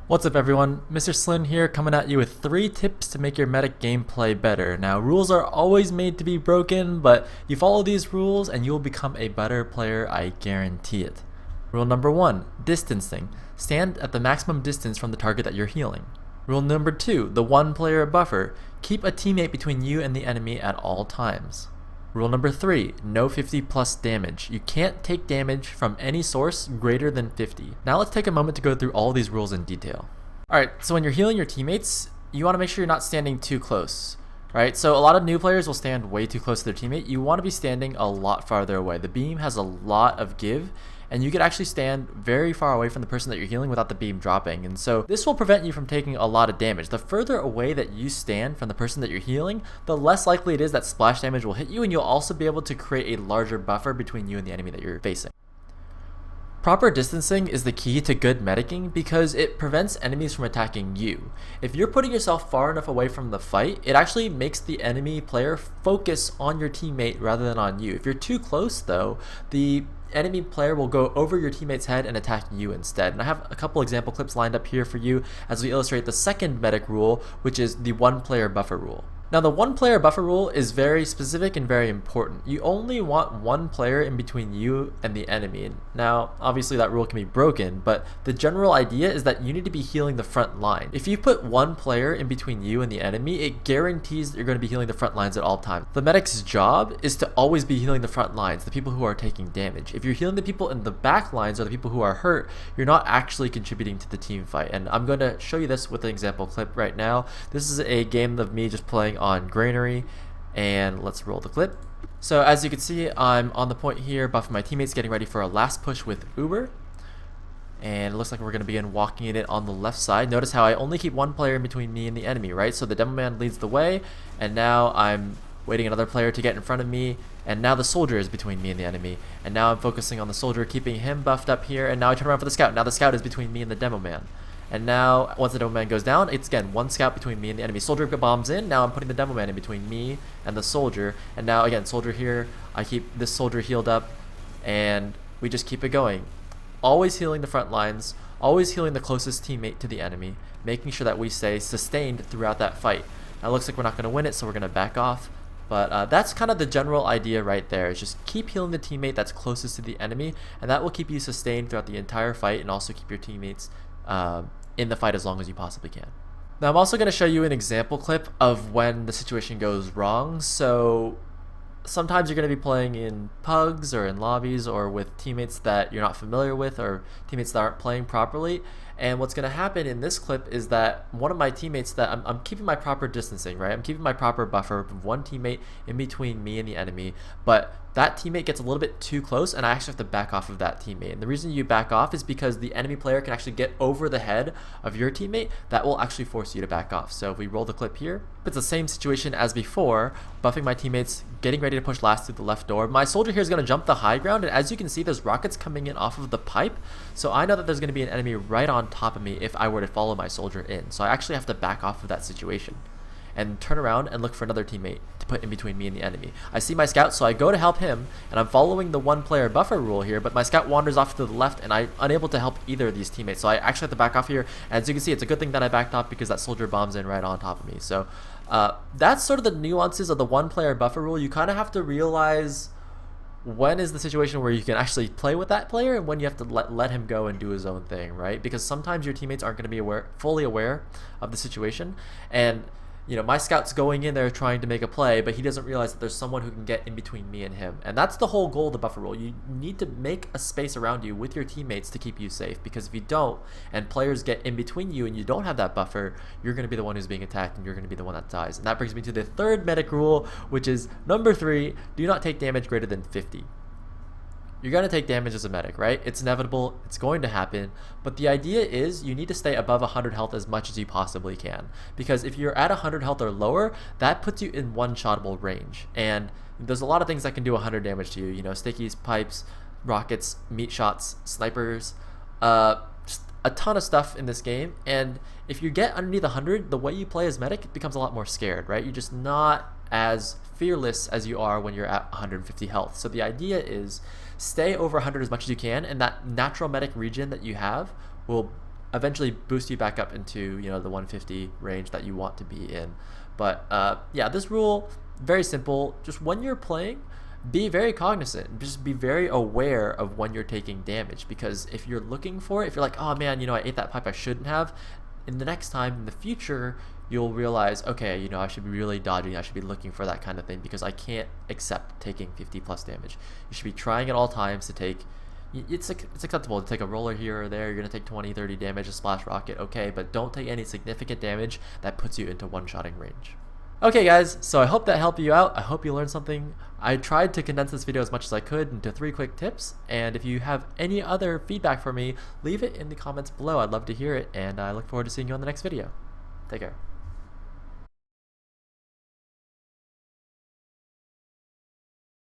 What's up everyone, Mr. SLIN here coming at you with 3 tips to make your medic gameplay better. Now rules are always made to be broken, but you follow these rules and you'll become a better player, I guarantee it. Rule number 1, distancing. Stand at the maximum distance from the target that you're healing. Rule number 2, the 1-player buffer. Keep a teammate between you and the enemy at all times. Rule number 3, no 50 plus damage. You can't take damage from any source greater than 50. Now let's take a moment to go through all these rules in detail. Alright, so when you're healing your teammates, you want to make sure you're not standing too close. Right, so a lot of new players will stand way too close to their teammate. You want to be standing a lot farther away. The beam has a lot of give, and you could actually stand very far away from the person that you're healing without the beam dropping. And so this will prevent you from taking a lot of damage. The further away that you stand from the person that you're healing, the less likely it is that splash damage will hit you, and you'll also be able to create a larger buffer between you and the enemy that you're facing. Proper distancing is the key to good medicing because it prevents enemies from attacking you. If you're putting yourself far enough away from the fight, it actually makes the enemy player focus on your teammate rather than on you. If you're too close though, the enemy player will go over your teammate's head and attack you instead. And I have a couple example clips lined up here for you as we illustrate the second medic rule, which is the 1-player buffer rule. Now the 1-player buffer rule is very specific and very important. You only want 1 player in between you and the enemy. Now obviously that rule can be broken, but the general idea is that you need to be healing the front line. If you put 1 player in between you and the enemy, it guarantees that you're going to be healing the front lines at all times. The medic's job is to always be healing the front lines, the people who are taking damage. If you're healing the people in the back lines or the people who are hurt, you're not actually contributing to the team fight. And I'm going to show you this with an example clip right now. This is a game of me just playing on Granary, and let's roll the clip. So as you can see, I'm on the point here buffing my teammates, getting ready for a last push with Uber, and it looks like we're going to begin walking it on the left side. Notice how I only keep 1 player in between me and the enemy, right? So the demo man leads the way, and now I'm waiting another player to get in front of me, and now the soldier is between me and the enemy, and now I'm focusing on the soldier, keeping him buffed up here, and now I turn around for the scout. Now the scout is between me and the demo man. And now, once the demo man goes down, it's again 1 scout between me and the enemy. Soldier bombs in, now I'm putting the demo man in between me and the soldier. And now again, soldier here, I keep this soldier healed up, and we just keep it going. Always healing the front lines, always healing the closest teammate to the enemy, making sure that we stay sustained throughout that fight. Now it looks like we're not going to win it, so we're going to back off. But that's kind of the general idea right there, is just keep healing the teammate that's closest to the enemy, and that will keep you sustained throughout the entire fight and also keep your teammates in the fight as long as you possibly can. Now I'm also going to show you an example clip of when the situation goes wrong. So sometimes you're going to be playing in pugs or in lobbies or with teammates that you're not familiar with or teammates that aren't playing properly. And what's going to happen in this clip is that one of my teammates that I'm keeping my proper distancing, right? I'm keeping my proper buffer of 1 teammate in between me and the enemy, but that teammate gets a little bit too close and I actually have to back off of that teammate. And the reason you back off is because the enemy player can actually get over the head of your teammate. That will actually force you to back off. So if we roll the clip here, it's the same situation as before, buffing my teammates, getting ready to push last through the left door. My soldier here is going to jump the high ground, and as you can see, there's rockets coming in off of the pipe. So I know that there's going to be an enemy right on top of me if I were to follow my soldier in. So I actually have to back off of that situation and turn around and look for another teammate to put in between me and the enemy. I see my scout, so I go to help him, and I'm following the 1-player buffer rule here, but my scout wanders off to the left and I'm unable to help either of these teammates. So I actually have to back off here, and as you can see, it's a good thing that I backed off because that soldier bombs in right on top of me. So that's sort of the nuances of the 1-player buffer rule. You kind of have to realize when is the situation where you can actually play with that player and when you have to let him go and do his own thing, right? Because sometimes your teammates aren't going to be fully aware of the situation, and you know, my scout's going in there trying to make a play, but he doesn't realize that there's someone who can get in between me and him. And that's the whole goal of the buffer rule. You need to make a space around you with your teammates to keep you safe, because if you don't and players get in between you and you don't have that buffer, you're going to be the one who's being attacked and you're going to be the one that dies. And that brings me to the 3rd medic rule, which is number 3, do not take damage greater than 50. You're going to take damage as a medic, right? It's inevitable, it's going to happen, but the idea is you need to stay above 100 health as much as you possibly can, because if you're at 100 health or lower, that puts you in one-shotable range, and there's a lot of things that can do 100 damage to you, you know, stickies, pipes, rockets, meat shots, snipers, just a ton of stuff in this game. And if you get underneath 100, the way you play as medic becomes a lot more scared, right? You're just not as fearless as you are when you're at 150 health. So the idea is stay over 100 as much as you can, and that natural medic regen that you have will eventually boost you back up into, you know, the 150 range that you want to be in. But yeah, this rule, very simple. Just when you're playing, be very cognizant. Just be very aware of when you're taking damage, because if you're looking for it, if you're like, oh man, you know, I ate that pipe I shouldn't have, in the next time in the future, you'll realize, okay, you know, I should be really dodging, I should be looking for that kind of thing, because I can't accept taking 50 plus damage. You should be trying at all times to take, it's acceptable to take a roller here or there. You're going to take 20, 30 damage, a splash rocket, okay, but don't take any significant damage that puts you into one-shotting range. Okay guys, so I hope that helped you out. I hope you learned something. I tried to condense this video as much as I could into 3 quick tips, and if you have any other feedback for me, leave it in the comments below. I'd love to hear it, and I look forward to seeing you on the next video. Take care.